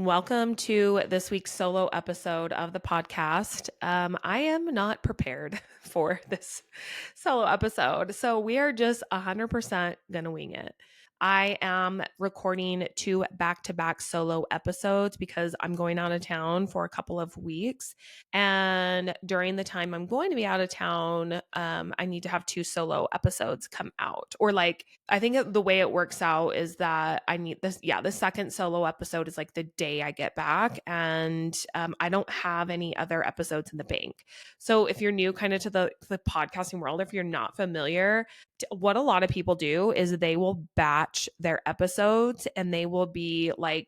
welcome to this week's solo episode of the podcast. I am not prepared for this solo episode, so we are just 100% gonna wing it. I am recording two back-to-back solo episodes because I'm going out of town for a couple of weeks. And during the time I'm going to be out of town, I need to have two solo episodes come out. Or I think the way it works out is that I need this. Yeah, the second solo episode is like the day I get back. And I don't have any other episodes in the bank. So if you're new kind of to the podcasting world, if you're not familiar, what a lot of people do is they will batch their episodes and they will be like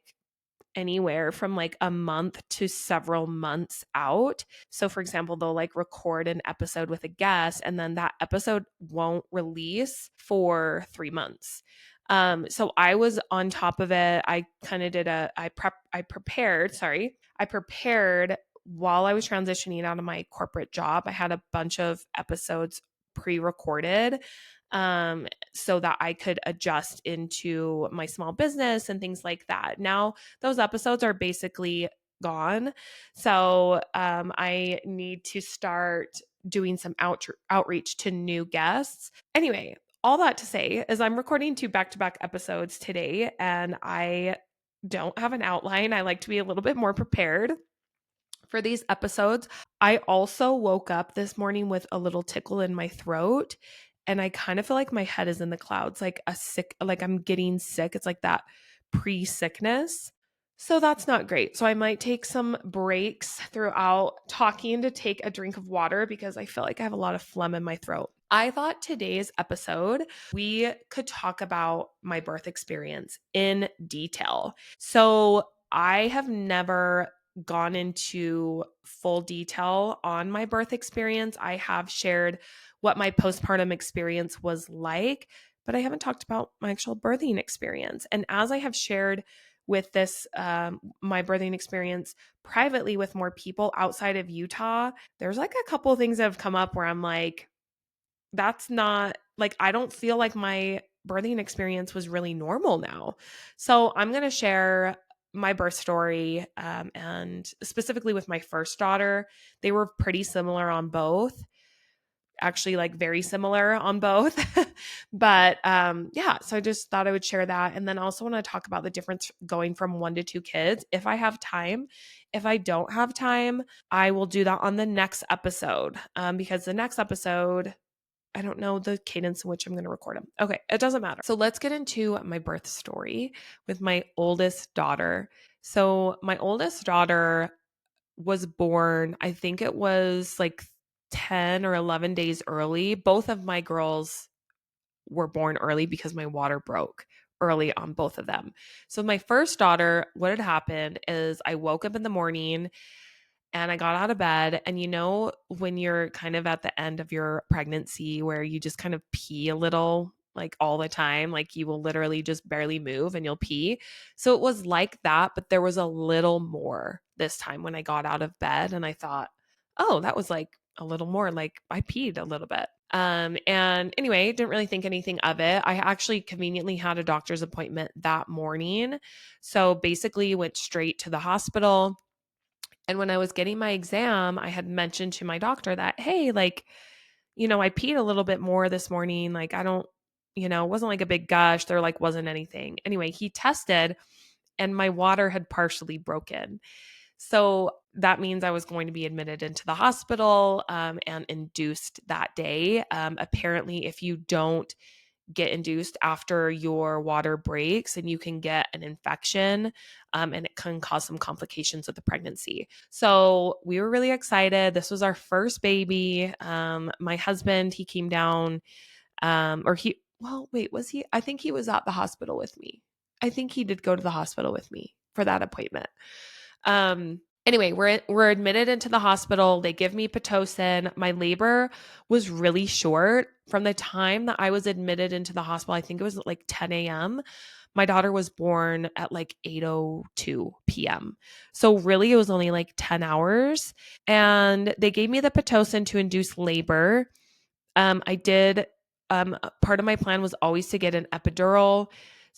anywhere from like a month to several months out. So for example, they'll like record an episode with a guest and then that episode won't release for 3 months. So I was on top of it. I kind of did I prepared while I was transitioning out of my corporate job. I had a bunch of episodes pre-recorded so that I could adjust into my small business and things like that. Now, those episodes are basically gone. So I need to start doing some outreach to new guests. Anyway, all that to say is I'm recording two back-to-back episodes today and I don't have an outline. I like to be a little bit more prepared for these episodes. I also woke up this morning with a little tickle in my throat and I kind of feel like my head is in the clouds, like I'm getting sick. It's like that pre-sickness. So that's not great. So I might take some breaks throughout talking to take a drink of water because I feel like I have a lot of phlegm in my throat. I thought today's episode, we could talk about my birth experience in detail. So I have never gone into full detail on my birth experience. I have shared what my postpartum experience was like, but I haven't talked about my actual birthing experience. And as I have shared with this, my birthing experience privately with more people outside of Utah, there's like a couple of things that have come up where I'm like, that's not like, I don't feel like my birthing experience was really normal now. So I'm going to share my birth story and specifically with my first daughter. They were pretty similar on both, actually like very similar on both. But yeah, so I just thought I would share that. And then also want to talk about the difference going from 1 to 2 kids if I have time. If I don't have time, I will do that on the next episode because the next episode, I don't know the cadence in which I'm going to record them. Okay, it doesn't matter. So let's get into my birth story with my oldest daughter. So my oldest daughter was born, I think it was like 10 or 11 days early. Both of my girls were born early because my water broke early on both of them. So my first daughter, what had happened is I woke up in the morning and I got out of bed. And you know, when you're kind of at the end of your pregnancy where you just kind of pee a little, like all the time, like you will literally just barely move and you'll pee. So it was like that, but there was a little more this time when I got out of bed and I thought, oh, that was like a little more, like I peed a little bit. And anyway, didn't really think anything of it. I actually conveniently had a doctor's appointment that morning. So basically went straight to the hospital. And when I was getting my exam, I had mentioned to my doctor that, hey, like, I peed a little bit more this morning. Like, I don't, it wasn't like a big gush. There like wasn't anything. Anyway, he tested and my water had partially broken. So that means I was going to be admitted into the hospital and induced that day. Apparently, if you don't get induced after your water breaks, and you can get an infection and it can cause some complications with the pregnancy. So we were really excited. This was our first baby. My husband, he came down was he? I think he was at the hospital with me. I think he did go to the hospital with me for that appointment. Anyway, we're admitted into the hospital. They give me Pitocin. My labor was really short. From the time that I was admitted into the hospital, I think it was at like 10 a.m. My daughter was born at like 8:02 p.m. So really, it was only like 10 hours. And they gave me the Pitocin to induce labor. I did. Part of my plan was always to get an epidural.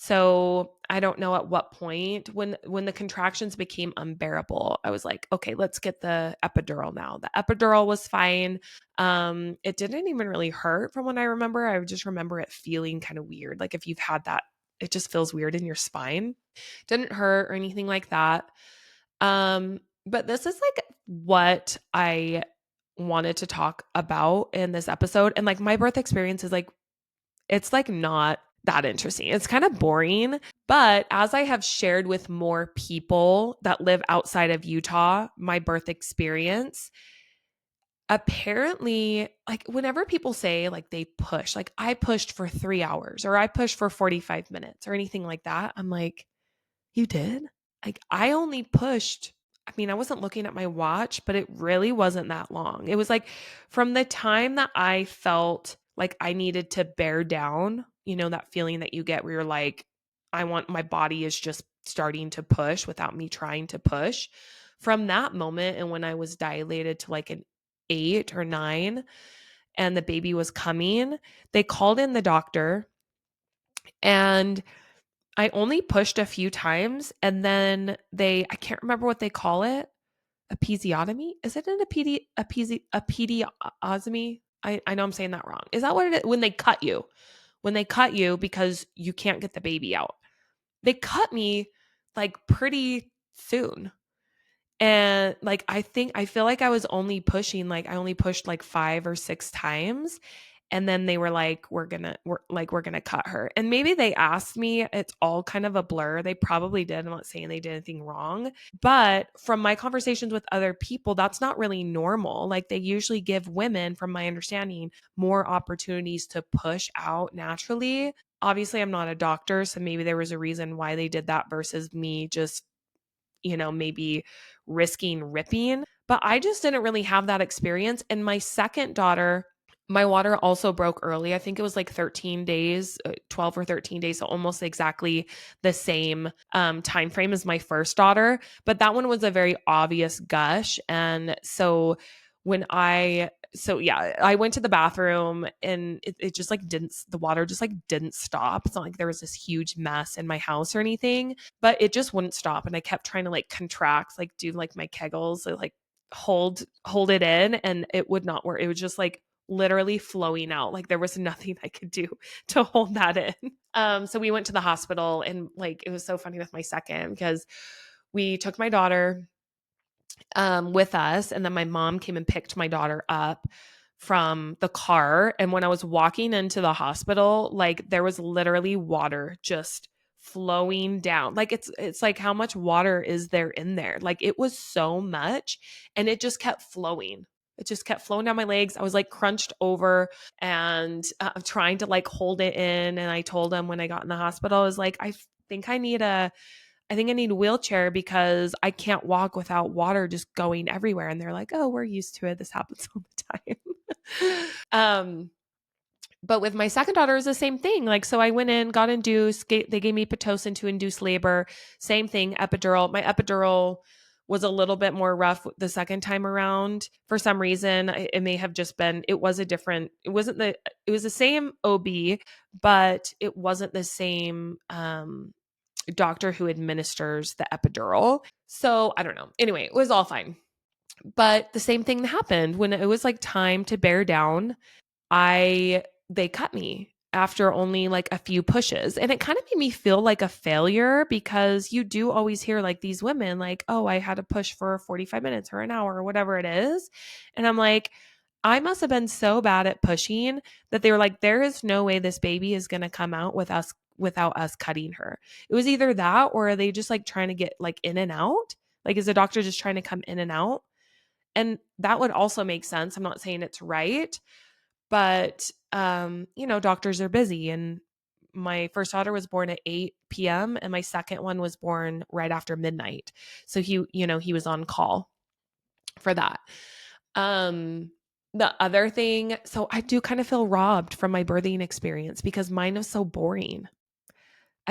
So I don't know at what point when the contractions became unbearable, I was like, okay, let's get the epidural now. The epidural was fine. It didn't even really hurt from what I remember. I just remember it feeling kind of weird. Like if you've had that, it just feels weird in your spine. Didn't hurt or anything like that. But this is like what I wanted to talk about in this episode. And like my birth experience is like, it's like not that interesting. It's kind of boring. But as I have shared with more people that live outside of Utah, my birth experience, apparently, like whenever people say like they push, like I pushed for 3 hours or I pushed for 45 minutes or anything like that, I'm like, you did? Like I only pushed, I mean, I wasn't looking at my watch, but it really wasn't that long. It was like from the time that I felt like I needed to bear down, you know, that feeling that you get where you're like, I want my body is just starting to push without me trying to push. From that moment, and when I was dilated to like an 8 or 9 and the baby was coming, they called in the doctor and I only pushed a few times and then I can't remember what they call it. Episiotomy? Is it an epidiotomy? I know I'm saying that wrong. Is that what it is? When they cut you because you can't get the baby out. They cut me like pretty soon. And like I feel like I was only pushing like I only pushed like 5 or 6 times. And then they were like, we're gonna cut her. And maybe they asked me, it's all kind of a blur. They probably did. I'm not saying they did anything wrong. But from my conversations with other people, that's not really normal. Like they usually give women, from my understanding, more opportunities to push out naturally. Obviously, I'm not a doctor, so maybe there was a reason why they did that versus me just, you know, maybe risking ripping. But I just didn't really have that experience. And my second daughter, my water also broke early. I think it was like 13 days, 12 or 13 days, so almost exactly the same time frame as my first daughter. But that one was a very obvious gush. And so yeah, I went to the bathroom and it just like the water just like didn't stop. It's not like there was this huge mess in my house or anything, but it just wouldn't stop. And I kept trying to like contract, like do like my kegels, so, like hold it in, and it would not work. It was just like literally flowing out. Like there was nothing I could do to hold that in. So we went to the hospital and like it was so funny with my second because we took my daughter with us, and then my mom came and picked my daughter up from the car. And when I was walking into the hospital, like there was literally water just flowing down. Like it's like how much water is there in there? Like it was so much, and it just kept flowing. It just kept flowing down my legs. I was like crunched over and trying to like hold it in. And I told him when I got in the hospital, I was like, think I need a a wheelchair because I can't walk without water just going everywhere. And they're like, oh, we're used to it. This happens all the time. But with my second daughter, it was the same thing. Like, so I went in, got induced. They gave me Pitocin to induce labor. Same thing, epidural. My epidural was a little bit more rough the second time around. For some reason, it may have just been, it was the same OB, but it wasn't the same doctor who administers the epidural. So I don't know. Anyway, it was all fine. But the same thing happened when it was like time to bear down. They cut me after only like a few pushes. And it kind of made me feel like a failure because you do always hear like these women like, oh, I had to push for 45 minutes or an hour or whatever it is. And I'm like, I must have been so bad at pushing that they were like, there is no way this baby is going to come out without us cutting her. It was either that or are they just like trying to get like in and out? Like, is the doctor just trying to come in and out? And that would also make sense. I'm not saying it's right, but you know, doctors are busy. And my first daughter was born at 8 p.m. and my second one was born right after midnight. So he was on call for that. The other thing, so I do kind of feel robbed from my birthing experience because mine was so boring.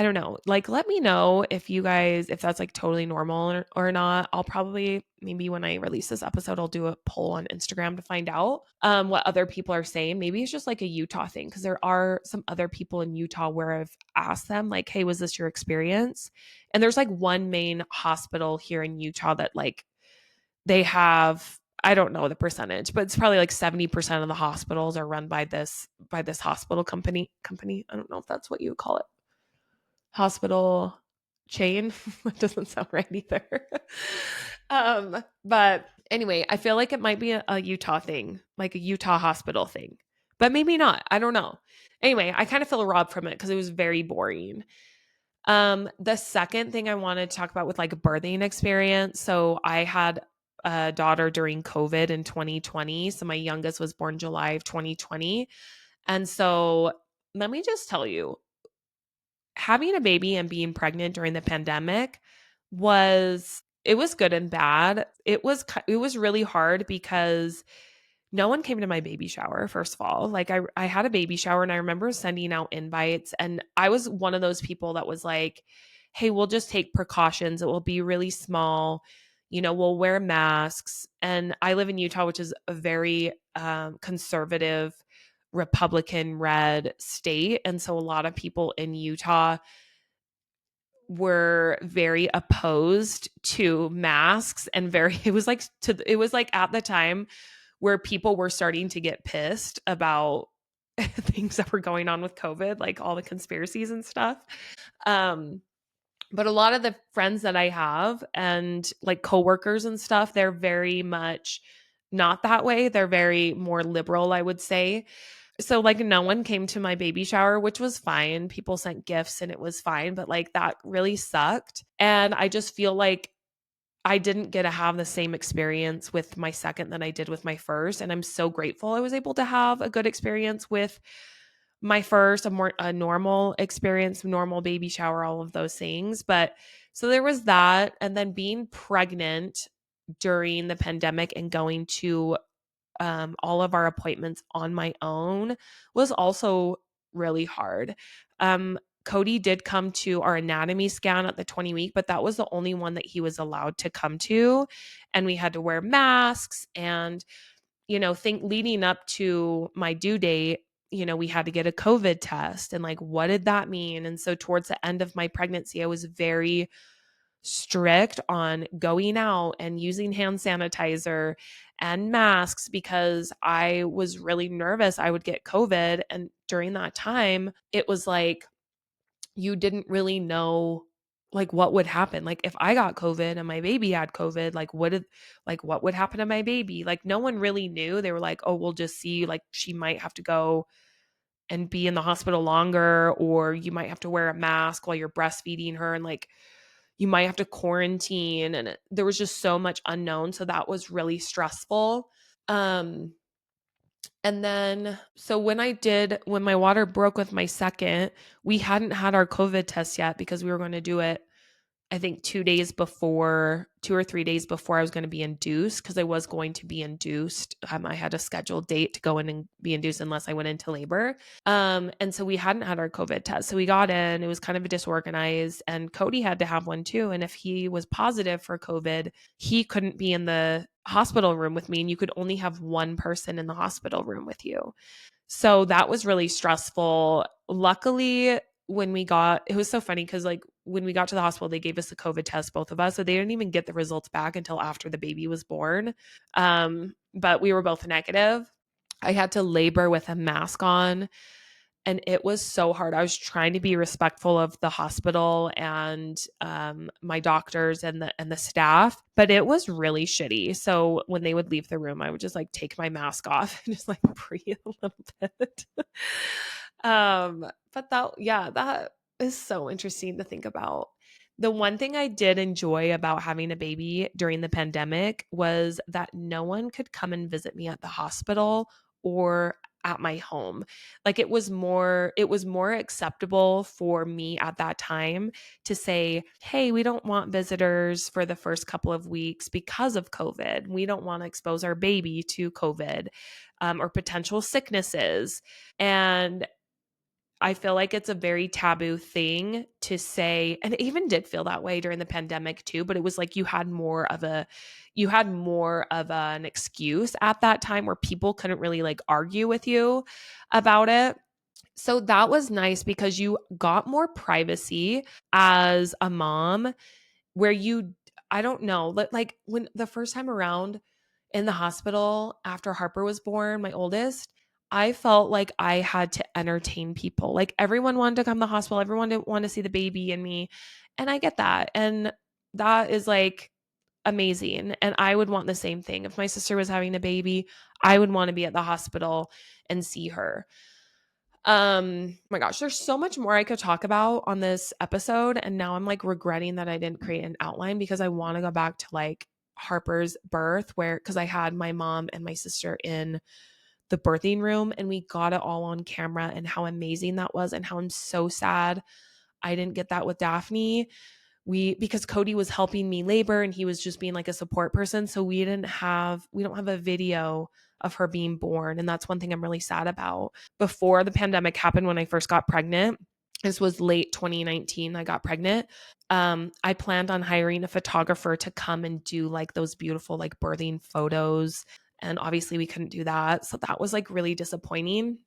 I don't know. Like, let me know if you guys, if that's like totally normal or not. I'll probably, maybe when I release this episode, I'll do a poll on Instagram to find out what other people are saying. Maybe it's just like a Utah thing, because there are some other people in Utah where I've asked them, like, hey, was this your experience? And there's like one main hospital here in Utah that like they have, I don't know the percentage, but it's probably like 70% of the hospitals are run by this hospital company. I don't know if that's what you would call it, hospital chain. That doesn't sound right either. But anyway, I feel like it might be a Utah thing, like a Utah hospital thing, but maybe not. I don't know. Anyway, I kind of feel robbed from it because it was very boring. The second thing I wanted to talk about with like a birthing experience. So I had a daughter during COVID in 2020. So my youngest was born July of 2020. And so let me just tell you, having a baby and being pregnant during the pandemic it was good and bad. It was really hard because no one came to my baby shower, first of all. Like I had a baby shower and I remember sending out invites, and I was one of those people that was like, hey, we'll just take precautions. It will be really small. We'll wear masks. And I live in Utah, which is a very conservative, Republican red state. And so a lot of people in Utah were very opposed to masks, and it was like at the time where people were starting to get pissed about things that were going on with COVID, like all the conspiracies and stuff. Um, but a lot of the friends that I have and like coworkers and stuff, they're very much not that way. They're very more liberal, I would say. So like no one came to my baby shower, which was fine. People sent gifts and it was fine, but like that really sucked. And I just feel like I didn't get to have the same experience with my second that I did with my first. And I'm so grateful I was able to have a good experience with my first, a normal experience, normal baby shower, all of those things. But so there was that. And then being pregnant during the pandemic and going to all of our appointments on my own was also really hard. Cody did come to our anatomy scan at the 20-week, but that was the only one that he was allowed to come to. And we had to wear masks. And, think leading up to my due date, we had to get a COVID test. And like, what did that mean? And so towards the end of my pregnancy, I was very strict on going out and using hand sanitizer and masks because I was really nervous I would get COVID. And during that time, it was like you didn't really know like what would happen. Like if I got COVID and my baby had COVID, what would happen to my baby? Like no one really knew. They were like, "Oh, we'll just see, like she might have to go and be in the hospital longer, or you might have to wear a mask while you're breastfeeding her, and like you might have to quarantine." And there was just so much unknown, so that was really stressful. um and then so when my water broke with my second, we hadn't had our COVID test yet because we were going to do it, I think 2 or 3 days before I was going to be induced, because I was going to be induced. I had a scheduled date to go in and be induced unless I went into labor. And so we hadn't had our COVID test. So we got in, it was kind of disorganized, and Cody had to have one too. And if he was positive for COVID, he couldn't be in the hospital room with me. And you could only have one person in the hospital room with you. So that was really stressful. Luckily, it was so funny because like when we got to the hospital, they gave us a COVID test, both of us. So they didn't even get the results back until after the baby was born. But we were both negative. I had to labor with a mask on, and it was so hard. I was trying to be respectful of the hospital and my doctors and the staff, but it was really shitty. So when they would leave the room, I would just like take my mask off and just like breathe a little bit. But that is so interesting to think about. The one thing I did enjoy about having a baby during the pandemic was that no one could come and visit me at the hospital or at my home. Like it was more acceptable for me at that time to say, "Hey, we don't want visitors for the first couple of weeks because of COVID. We don't want to expose our baby to COVID or potential sicknesses." And I feel like it's a very taboo thing to say, and it even did feel that way during the pandemic too, but it was like you had more of an excuse at that time where people couldn't really like argue with you about it. So that was nice because you got more privacy as a mom where you, I don't know, like when the first time around in the hospital after Harper was born, my oldest, I felt like I had to entertain people. Like everyone wanted to come to the hospital, everyone didn't want to see the baby and me. And I get that. And that is like amazing. And I would want the same thing. If my sister was having a baby, I would want to be at the hospital and see her. My gosh, there's so much more I could talk about on this episode, and now I'm like regretting that I didn't create an outline because I want to go back to like Harper's birth, where because I had my mom and my sister in the birthing room and we got it all on camera, and how amazing that was, and how I'm so sad I didn't get that with Daphne. Because Cody was helping me labor and he was just being like a support person, so we don't have a video of her being born, and that's one thing I'm really sad about. Before the pandemic happened, when I first got pregnant, this was late 2019, I got pregnant. I planned on hiring a photographer to come and do like those beautiful like birthing photos, and obviously we couldn't do that, so that was like really disappointing.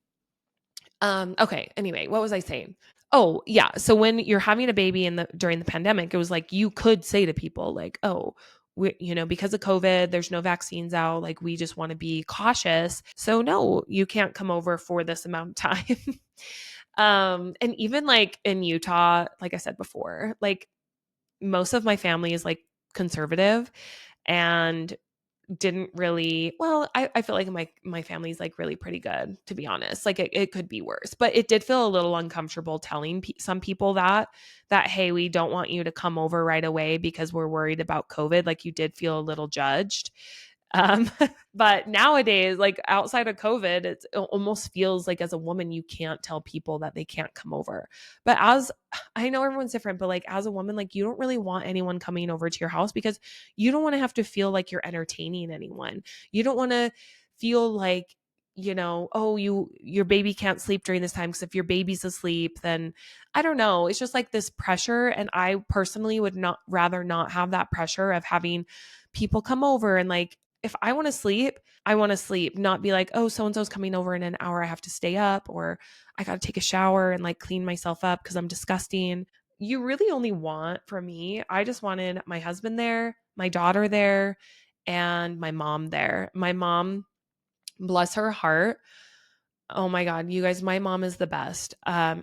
Okay, anyway, what was I saying? Oh, yeah. So when you're having a baby during the pandemic, it was like you could say to people like, "Oh, because of COVID, there's no vaccines out, like we just want to be cautious. So no, you can't come over for this amount of time." And even like in Utah, like I said before, like most of my family is like conservative and didn't really, well, I feel like my family's like really pretty good, to be honest. Like it could be worse, but it did feel a little uncomfortable telling some people that hey, we don't want you to come over right away because we're worried about COVID. Like you did feel a little judged. um but nowadays, like outside of COVID, it almost feels like as a woman you can't tell people that they can't come over. But as I know everyone's different, but like as a woman, like you don't really want anyone coming over to your house because you don't want to have to feel like you're entertaining anyone. You don't want to feel like, oh, your baby can't sleep during this time, because if your baby's asleep, then I don't know, it's just like this pressure, and I personally would not rather not have that pressure of having people come over. And like if I want to sleep, I want to sleep, not be like, oh, so and so's coming over in an hour, I have to stay up, or I got to take a shower and like clean myself up because I'm disgusting. You really only want, for me, I just wanted my husband there, my daughter there, and my mom there. My mom, bless her heart. Oh my God, you guys, my mom is the best.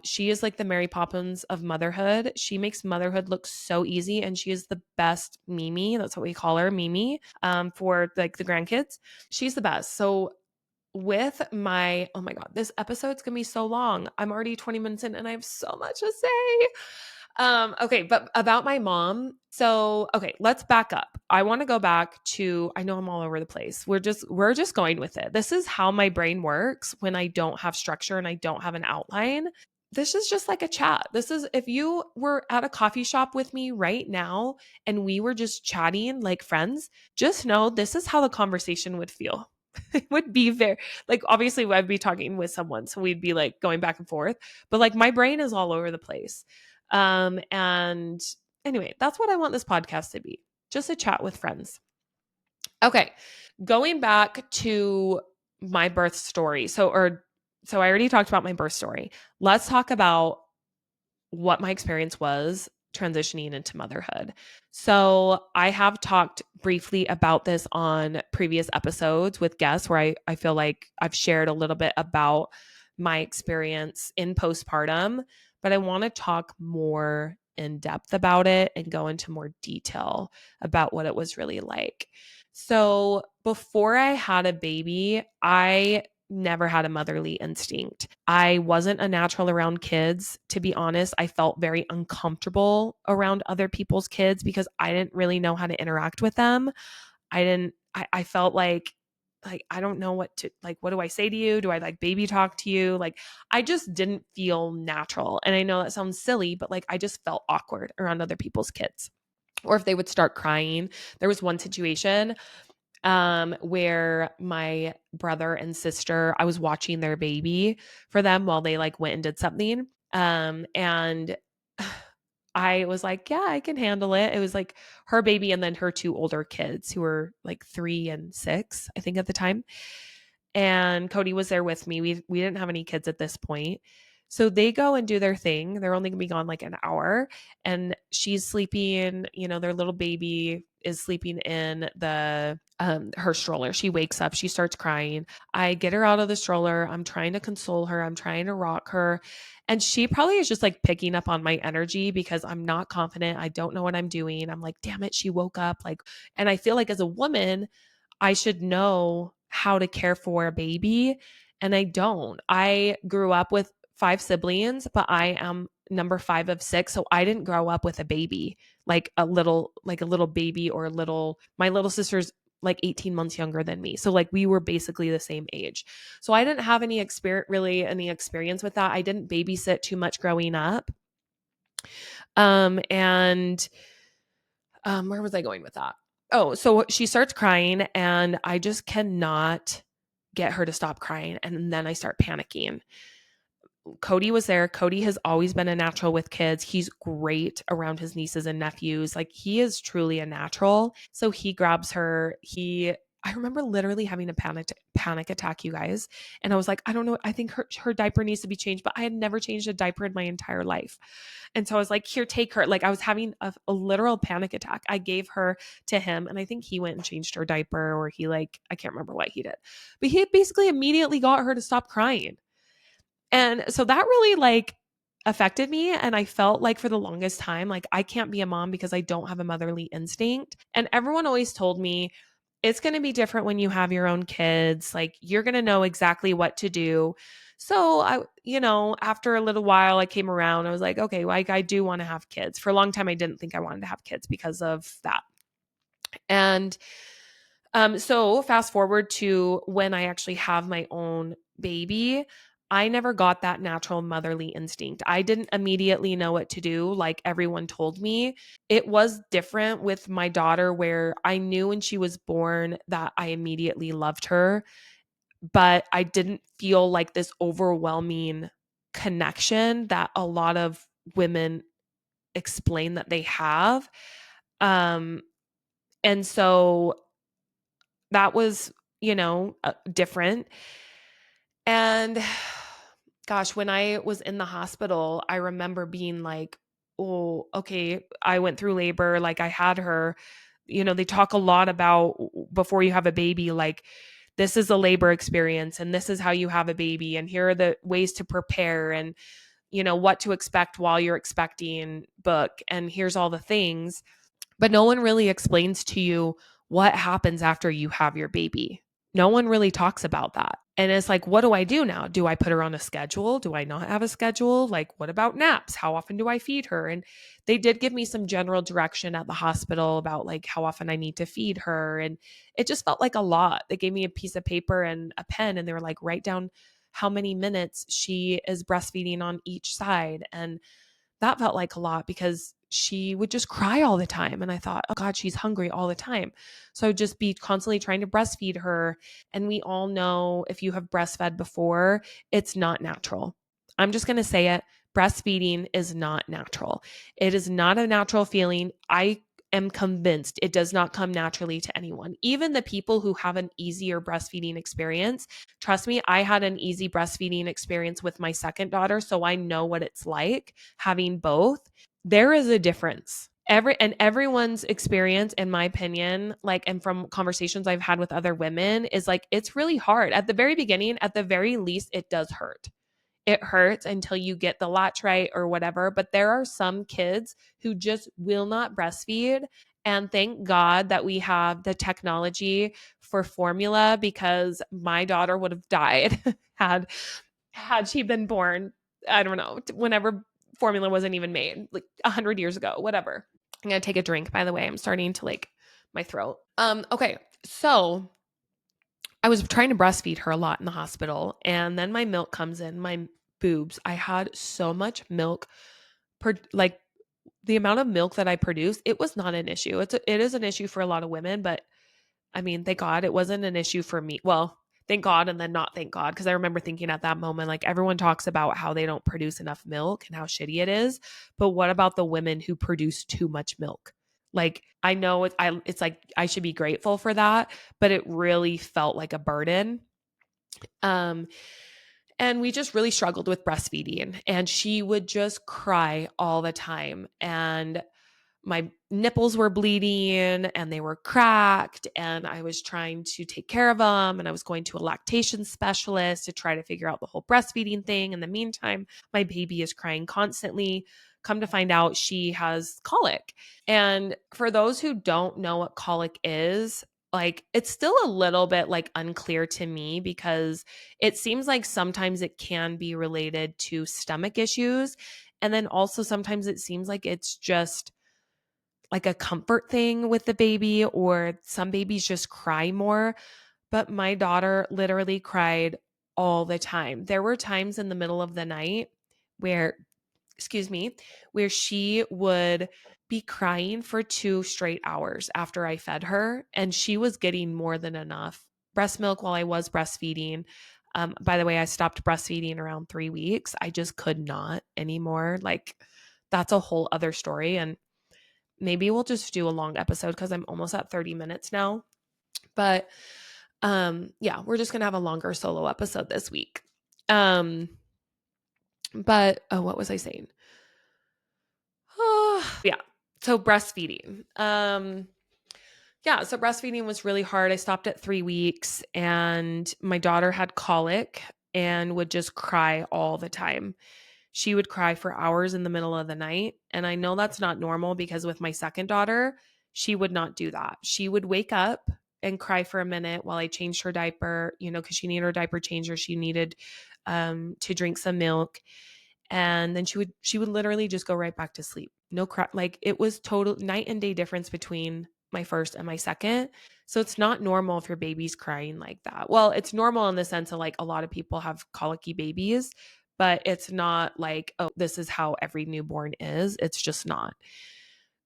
She is like the Mary Poppins of motherhood. She makes motherhood look so easy, and she is the best Mimi. That's what we call her, Mimi, for like the grandkids. She's the best. So oh my God, this episode's gonna be so long. I'm already 20 minutes in and I have so much to say. Okay, but about my mom. So, okay, let's back up. I want to go back to, I know I'm all over the place. We're just going with it. This is how my brain works when I don't have structure and I don't have an outline. This is just like a chat. This is if you were at a coffee shop with me right now and we were just chatting like friends, just know this is how the conversation would feel. It would be very, like, obviously I'd be talking with someone, so we'd be like going back and forth, but like my brain is all over the place. And anyway, that's what I want this podcast to be. Just a chat with friends. Okay. Going back to my birth story. So I already talked about my birth story. Let's talk about what my experience was transitioning into motherhood. So I have talked briefly about this on previous episodes with guests where I feel like I've shared a little bit about my experience in postpartum, but I want to talk more in depth about it and go into more detail about what it was really like. So before I had a baby, I never had a motherly instinct. I wasn't a natural around kids, to be honest. I felt very uncomfortable around other people's kids because I didn't really know how to interact with them. I felt like I don't know what to, like, what do I say to you? Do I like baby talk to you? Like I just didn't feel natural. And I know that sounds silly, but like I just felt awkward around other people's kids. Or if they would start crying. There was one situation, where my brother and sister, I was watching their baby for them while they like went and did something. And I was like, yeah, I can handle it. It was like her baby and then her two older kids who were like 3 and 6, I think at the time. And Cody was there with me. We didn't have any kids at this point. So they go and do their thing. They're only gonna be gone like an hour. And she's sleeping, their little baby is sleeping in the her stroller. She wakes up, she starts crying. I get her out of the stroller. I'm trying to console her. I'm trying to rock her. And she probably is just like picking up on my energy because I'm not confident. I don't know what I'm doing. I'm like, damn it, she woke up. Like, and I feel like as a woman, I should know how to care for a baby. And I don't. I grew up with 5 siblings, but I am number 5 of 6. So I didn't grow up with a baby, like a little baby or my little sister's like 18 months younger than me. So like we were basically the same age. So I didn't have any experience with that. I didn't babysit too much growing up. And where was I going with that? Oh, so she starts crying and I just cannot get her to stop crying. And then I start panicking. Cody was there. Cody has always been a natural with kids. He's great around his nieces and nephews. Like he is truly a natural. So he grabs her. I remember literally having a panic attack, you guys. And I was like, I don't know. I think her diaper needs to be changed, but I had never changed a diaper in my entire life. And so I was like, here, take her. Like I was having a literal panic attack. I gave her to him and I think he went and changed her diaper or I can't remember what he did, but he basically immediately got her to stop crying. And so that really like affected me. And I felt like for the longest time, like I can't be a mom because I don't have a motherly instinct. And everyone always told me it's going to be different when you have your own kids. Like you're going to know exactly what to do. So after a little while I came around, I was like, okay, like I do want to have kids. For a long time, I didn't think I wanted to have kids because of that. And so fast forward to when I actually have my own baby, I never got that natural motherly instinct. I didn't immediately know what to do like everyone told me. It was different with my daughter where I knew when she was born that I immediately loved her, but I didn't feel like this overwhelming connection that a lot of women explain that they have. Um and so that was, different. And gosh, when I was in the hospital, I remember being like, oh, okay, I went through labor. Like I had her, they talk a lot about before you have a baby, like this is a labor experience and this is how you have a baby. And here are the ways to prepare and, what to expect while you're expecting book. And here's all the things. But no one really explains to you what happens after you have your baby. No one really talks about that. And it's like, what do I do now? Do I put her on a schedule? Do I not have a schedule? Like, what about naps? How often do I feed her? And they did give me some general direction at the hospital about like how often I need to feed her. And it just felt like a lot. They gave me a piece of paper and a pen and they were like, write down how many minutes she is breastfeeding on each side. And that felt like a lot because she would just cry all the time. And I thought, oh God, she's hungry all the time. So I would just be constantly trying to breastfeed her. And we all know if you have breastfed before, it's not natural. I'm just going to say it. Breastfeeding is not natural. It is not a natural feeling. I am convinced it does not come naturally to anyone. Even the people who have an easier breastfeeding experience, trust me, I had an easy breastfeeding experience with my second daughter, so I know what it's like having both. There is a difference. Everyone's experience, in my opinion, like, and from conversations I've had with other women, is like it's really hard at the very beginning. At the very least, it does hurt. It hurts until you get the latch right or whatever. But there are some kids who just will not breastfeed. And thank God that we have the technology for formula, because my daughter would have died had she been born, I don't know, whenever formula wasn't even made, like 100 years ago, whatever. I'm going to take a drink, by the way. I'm starting to like my throat. Okay. So I was trying to breastfeed her a lot in the hospital, and then my milk comes in, my boobs. I had so much milk, like the amount of milk that I produced, it was not an issue. It is an issue for a lot of women, but I mean, thank God it wasn't an issue for me. Well, thank God and then not thank God. Cause I remember thinking at that moment, like everyone talks about how they don't produce enough milk and how shitty it is. But what about the women who produce too much milk? Like I know it's like I should be grateful for that, but it really felt like a burden. Um, and we just really struggled with breastfeeding. And she would just cry all the time. And my nipples were bleeding and they were cracked, and I was trying to take care of them, and I was going to a lactation specialist to try to figure out the whole breastfeeding thing. In the meantime, my baby is crying constantly. Come to find out, she has colic. And for those who don't know what colic is, like it's still a little bit like unclear to me, because it seems like sometimes it can be related to stomach issues, and then also sometimes it seems like it's just like a comfort thing with the baby, or some babies just cry more. But my daughter literally cried all the time. There were times in the middle of the night where, excuse me, where she would be crying for 2 straight hours after I fed her, and she was getting more than enough breast milk while I was breastfeeding. By the way, I stopped breastfeeding around 3 weeks. I just could not anymore. Like, that's a whole other story. And maybe we'll just do a long episode because I'm almost at 30 minutes now. But yeah, we're just going to have a longer solo episode this week. But oh, what was I saying? Yeah. So breastfeeding. Yeah, so breastfeeding was really hard. I stopped at 3 weeks, and my daughter had colic and would just cry all the time. She would cry for hours in the middle of the night. And I know that's not normal, because with my second daughter, she would not do that. She would wake up and cry for a minute while I changed her diaper, because she needed her diaper changer. She needed to drink some milk. And then she would literally just go right back to sleep. No cry. Like it was total night and day difference between my first and my second. So it's not normal if your baby's crying like that. Well, it's normal in the sense of like a lot of people have colicky babies, but it's not like, oh, this is how every newborn is. It's just not.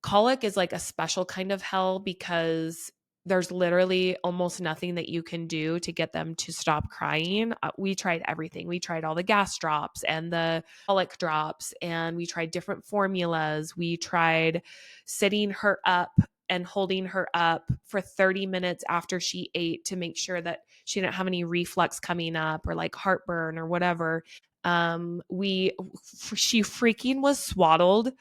Colic is like a special kind of hell, because there's literally almost nothing that you can do to get them to stop crying. We tried everything. We tried all the gas drops and the colic drops, and we tried different formulas. We tried sitting her up and holding her up for 30 minutes after she ate to make sure that she didn't have any reflux coming up or like heartburn or whatever. She freaking was swaddled.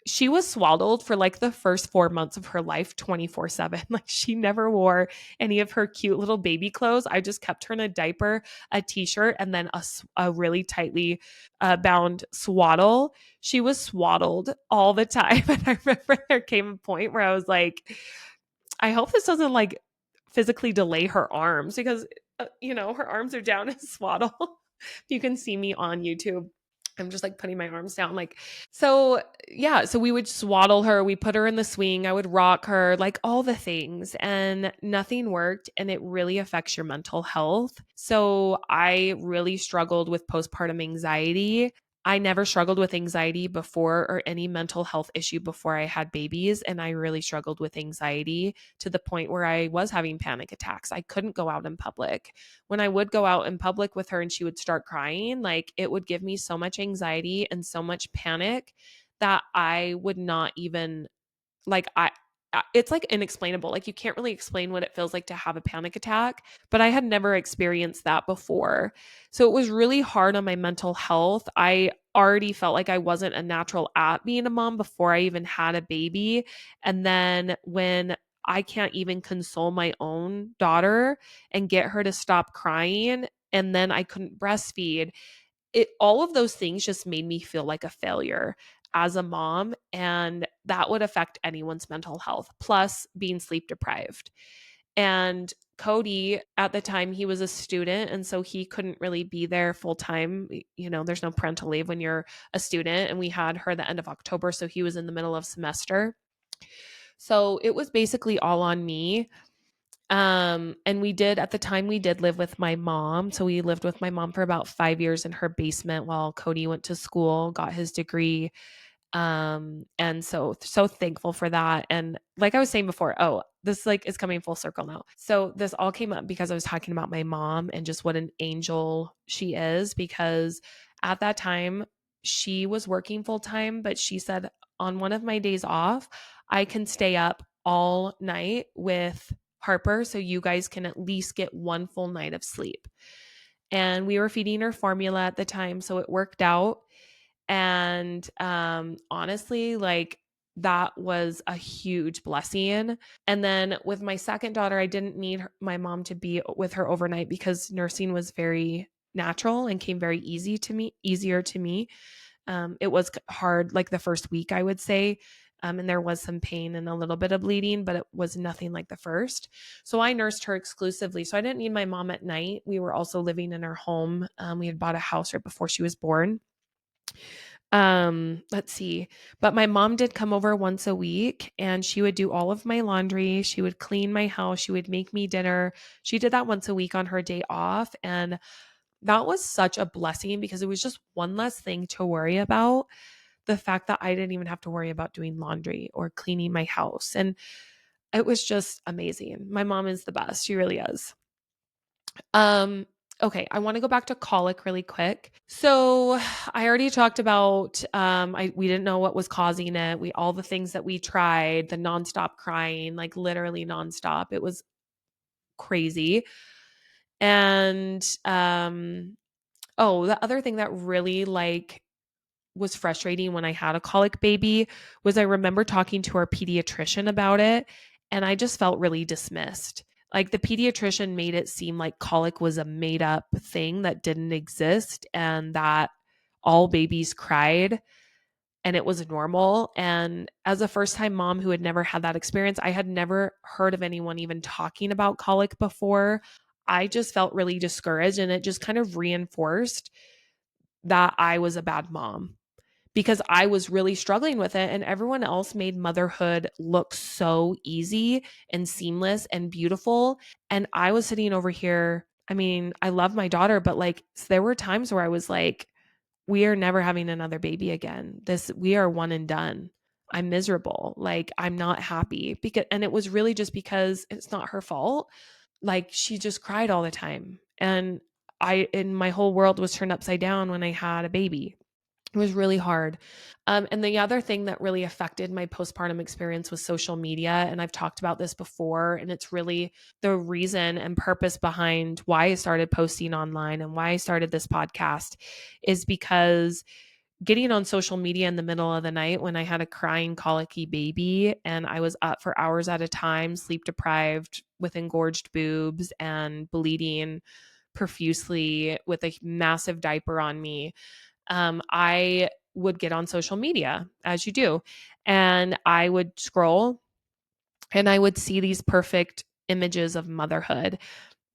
She was swaddled for like the first 4 months of her life 24/7. Like she never wore any of her cute little baby clothes. I just kept her in a diaper, a t-shirt, and then a really tightly bound swaddle. She was swaddled all the time. And I remember there came a point where I was like, I hope this doesn't like physically delay her arms, because her arms are down in swaddle. You can see me on YouTube. I'm just like putting my arms down. Like, so yeah. So we would swaddle her. We put her in the swing. I would rock her, like all the things, and nothing worked. And it really affects your mental health. So I really struggled with postpartum anxiety. I never struggled with anxiety before, or any mental health issue before I had babies. And I really struggled with anxiety to the point where I was having panic attacks. I couldn't go out in public. When I would go out in public with her and she would start crying, like it would give me so much anxiety and so much panic that I would not even like it's like inexplainable. Like you can't really explain what it feels like to have a panic attack, but I had never experienced that before. So it was really hard on my mental health. I already felt like I wasn't a natural at being a mom before I even had a baby. And then when I can't even console my own daughter and get her to stop crying, and then I couldn't breastfeed, all of those things just made me feel like a failure as a mom, and that would affect anyone's mental health, plus being sleep deprived. And Cody, at the time, he was a student, and so he couldn't really be there full time. There's no parental leave when you're a student, and we had her the end of October, so he was in the middle of semester. So it was basically all on me. And at the time we did live with my mom. So we lived with my mom for about 5 years in her basement while Cody went to school, got his degree. And so thankful for that. And like I was saying before, oh, this like is coming full circle now. So this all came up because I was talking about my mom and just what an angel she is, because at that time she was working full time, but she said on one of my days off, I can stay up all night with Harper so you guys can at least get one full night of sleep. And we were feeding her formula at the time, so it worked out. And honestly, like that was a huge blessing. And then with my second daughter, I didn't need my mom to be with her overnight because nursing was very natural and came very easier to me. It was hard, like the first week, I would say. And there was some pain and a little bit of bleeding, but it was nothing like the first. So I nursed her exclusively. So I didn't need my mom at night. We were also living in our home. We had bought a house right before she was born. Let's see. But my mom did come over once a week and she would do all of my laundry. She would clean my house. She would make me dinner. She did that once a week on her day off. And that was such a blessing because it was just one less thing to worry about. The fact that I didn't even have to worry about doing laundry or cleaning my house. And it was just amazing. My mom is the best. She really is. Um, okay, I want to go back to colic really quick. So I already talked about we didn't know what was causing it. We all the things that we tried, the nonstop crying, like literally nonstop. It was crazy. And oh, the other thing that really like was frustrating when I had a colic baby was I remember talking to our pediatrician about it and I just felt really dismissed. Like the pediatrician made it seem like colic was a made up thing that didn't exist and that all babies cried and it was normal. And as a first time mom who had never had that experience, I had never heard of anyone even talking about colic before. I just felt really discouraged and it just kind of reinforced that I was a bad mom because I was really struggling with it and everyone else made motherhood look so easy and seamless and beautiful. And I was sitting over here. I mean, I love my daughter, but like there were times where I was like, we are never having another baby again. We are one and done. I'm miserable. Like I'm not happy because, and it was really just because it's not her fault. Like she just cried all the time. And and my whole world was turned upside down when I had a baby. It was really hard. And the other thing that really affected my postpartum experience was social media. And I've talked about this before. And it's really the reason and purpose behind why I started posting online and why I started this podcast is because getting on social media in the middle of the night when I had a crying, colicky baby and I was up for hours at a time, sleep deprived with engorged boobs and bleeding profusely with a massive diaper on me, I would get on social media as you do. And I would scroll and I would see these perfect images of motherhood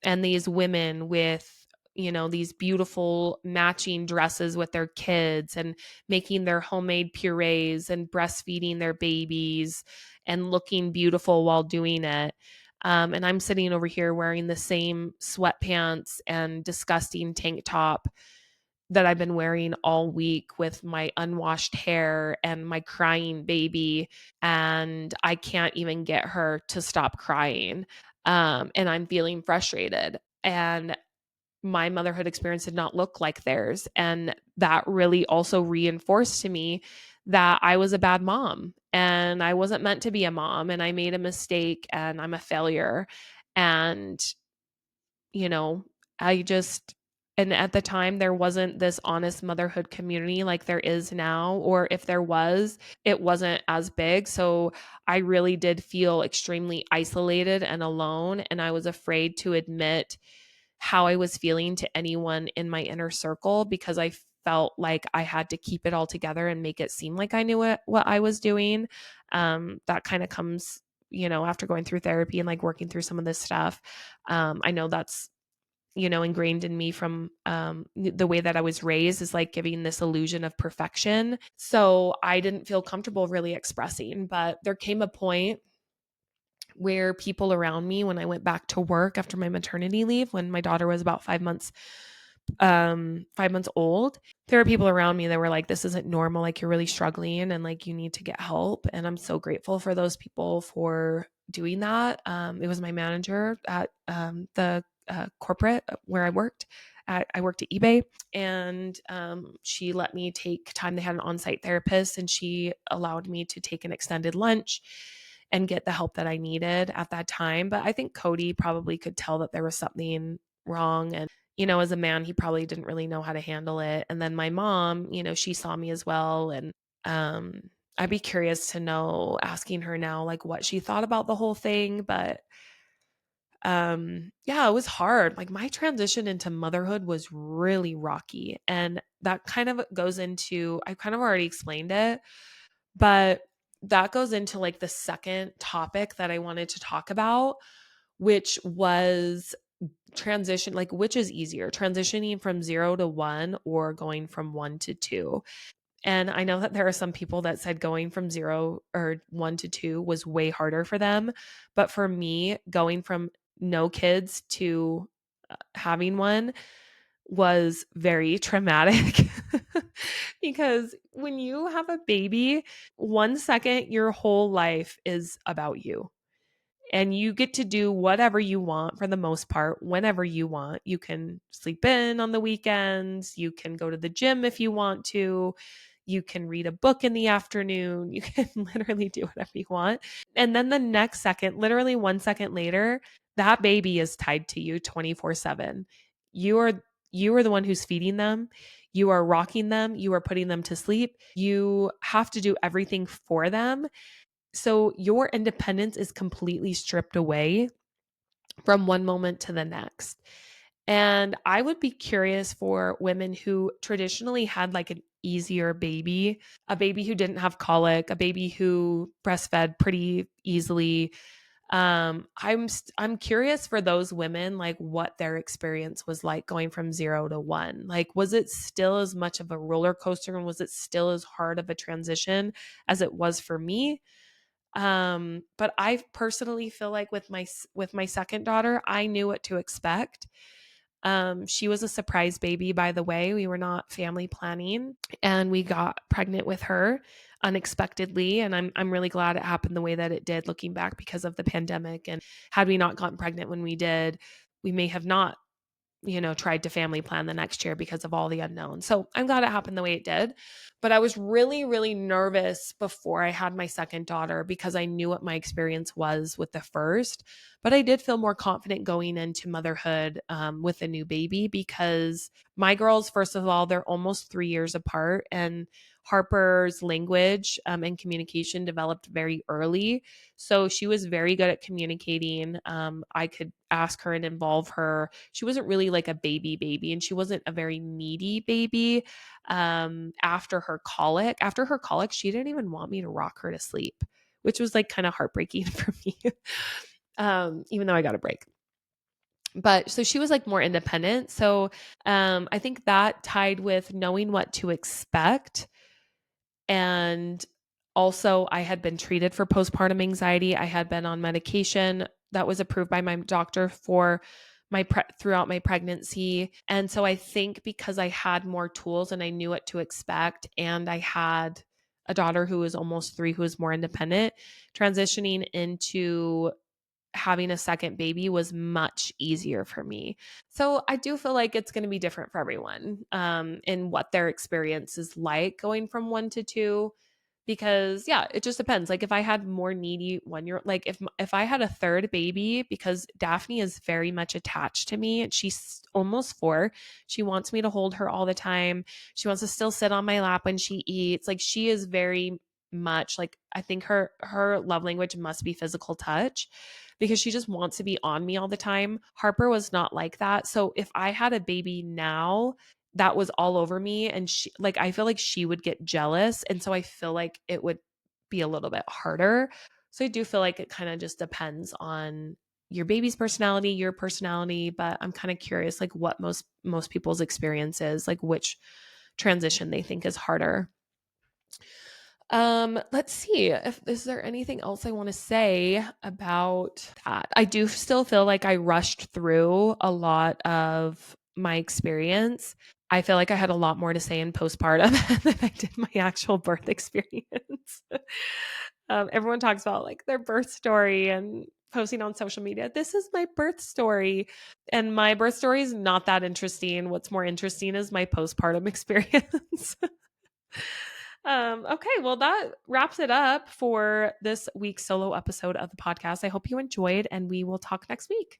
and these women with, these beautiful matching dresses with their kids and making their homemade purees and breastfeeding their babies and looking beautiful while doing it. And I'm sitting over here wearing the same sweatpants and disgusting tank top that I've been wearing all week with my unwashed hair and my crying baby. And I can't even get her to stop crying. And I'm feeling frustrated. And my motherhood experience did not look like theirs. And that really also reinforced to me that I was a bad mom and I wasn't meant to be a mom and I made a mistake and I'm a failure. And you know, I just, and at the time, there wasn't this honest motherhood community like there is now, or if there was, it wasn't as big. So I really did feel extremely isolated and alone. And I was afraid to admit how I was feeling to anyone in my inner circle because I felt like I had to keep it all together and make it seem like I knew what I was doing. That kind of comes, after going through therapy and like working through some of this stuff. I know that's, ingrained in me from the way that I was raised is like giving this illusion of perfection. So I didn't feel comfortable really expressing, but there came a point where people around me, when I went back to work after my maternity leave, when my daughter was about 5 months 5 months old, there were people around me that were like, this isn't normal. Like, you're really struggling and like, you need to get help. And I'm so grateful for those people for doing that. It was my manager at the corporate where I worked. I worked at eBay, and she let me take time. They had an on-site therapist, and she allowed me to take an extended lunch and get the help that I needed at that time. But I think Cody probably could tell that there was something wrong. And, as a man, he probably didn't really know how to handle it. And then my mom, she saw me as well. And I'd be curious to know, asking her now, like what she thought about the whole thing. But yeah, it was hard. Like, my transition into motherhood was really rocky. And that kind of goes into, I kind of already explained it, but that goes into like the second topic that I wanted to talk about, which was transition, like which is easier, transitioning from 0 to 1 or going from 1 to 2. And I know that there are some people that said going from 1 to 2 was way harder for them. But for me, going from no kids to having one was very traumatic because when you have a baby, 1 second, your whole life is about you. And you get to do whatever you want for the most part, whenever you want. You can sleep in on the weekends. You can go to the gym if you want to. You can read a book in the afternoon. You can literally do whatever you want. And then the next second, literally 1 second later, that baby is tied to you 24/7. You are the one who's feeding them. You are rocking them. You are putting them to sleep. You have to do everything for them. So your independence is completely stripped away from one moment to the next. And I would be curious for women who traditionally had like an easier baby, a baby who didn't have colic, a baby who breastfed pretty easily. I'm curious for those women, like what their experience was like going from 0 to 1. Like, was it still as much of a roller coaster, and was it still as hard of a transition as it was for me? But I personally feel like with my second daughter, I knew what to expect. She was a surprise baby, by the way. We were not family planning, and we got pregnant with her unexpectedly. And I'm really glad it happened the way that it did, looking back, because of the pandemic. And had we not gotten pregnant when we did, we may have not tried to family plan the next year because of all the unknowns. So I'm glad it happened the way it did. But I was really, really nervous before I had my second daughter because I knew what my experience was with the first. But I did feel more confident going into motherhood with a new baby because my girls, first of all, they're almost 3 years apart. And Harper's language and communication developed very early. So she was very good at communicating. I could ask her and involve her. She wasn't really like a baby, and she wasn't a very needy baby. After her colic, she didn't even want me to rock her to sleep, which was like kind of heartbreaking for me. Even though I got a break. But so she was like more independent. So I think that tied with knowing what to expect. And also, I had been treated for postpartum anxiety. I had been on medication that was approved by my doctor for throughout my pregnancy. And so I think because I had more tools and I knew what to expect, and I had a daughter who was almost 3, who was more independent, transitioning into having a second baby was much easier for me. So I do feel like it's going to be different for everyone in what their experience is like going from 1 to 2, because yeah, it just depends. Like, if I had more needy 1 year, like if I had a third baby, because Daphne is very much attached to me, and she's almost 4. She wants me to hold her all the time. She wants to still sit on my lap when she eats. Like, she is very much like, I think her love language must be physical touch, because she just wants to be on me all the time. Harper was not like that. So if I had a baby now that was all over me, and she, like, I feel like she would get jealous. And so I feel like it would be a little bit harder. So I do feel like it kind of just depends on your baby's personality, your personality. But I'm kind of curious, like, what most people's experience is, like which transition they think is harder. Let's see, if is there anything else I want to say about that. I do still feel like I rushed through a lot of my experience, I feel like I had a lot more to say in postpartum than I did my actual birth experience. Everyone talks about like their birth story and posting on social media. This is my birth story. And my birth story is not that interesting. What's more interesting is my postpartum experience. Okay, well, that wraps it up for this week's solo episode of the podcast. I hope you enjoyed, and we will talk next week.